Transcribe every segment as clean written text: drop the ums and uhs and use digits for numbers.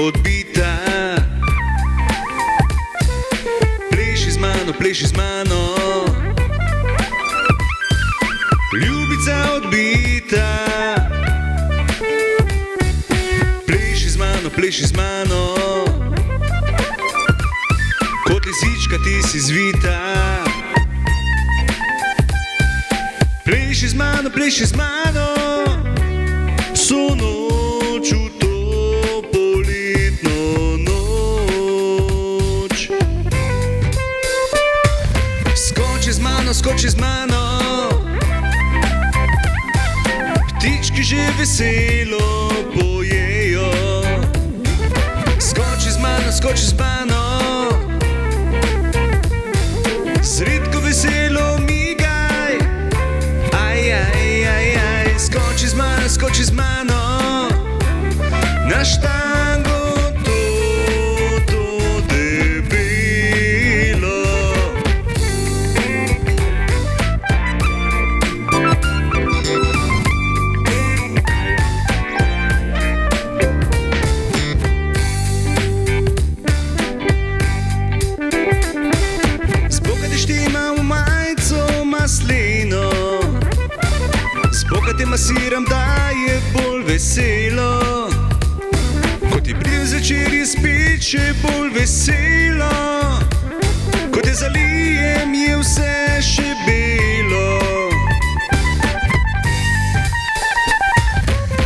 odbita. Pleši z mano, ljubica odbita. Pleši z mano, kot lisička ti si zvita. Pleši z mano, vso noč v to poletno noč. Skoči z mano, ptički že veselo pojejo. Skoči z mano, sredko veselo migaj. Skoči z mano, na štango to debelo. Zboga te masiram, da je bolj veselo. Ko ti pridem zvečer, je spet še bolj veselo. Ko te zalijem, je vse še belo.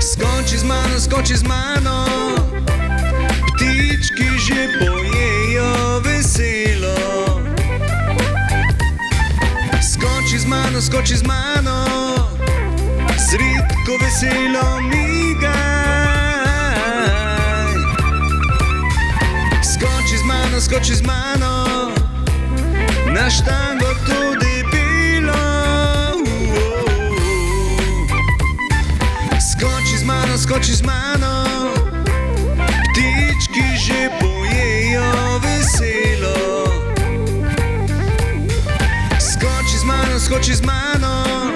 Skoči z mano, ptički že pojejo veselo. Skoči z mano, sredko veselo migaj. Skoči z mano, na štango to debelo. Skoči z mano, ptički že pojejo veselo. Skoči z mano,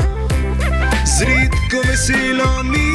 sredko veselo migaj.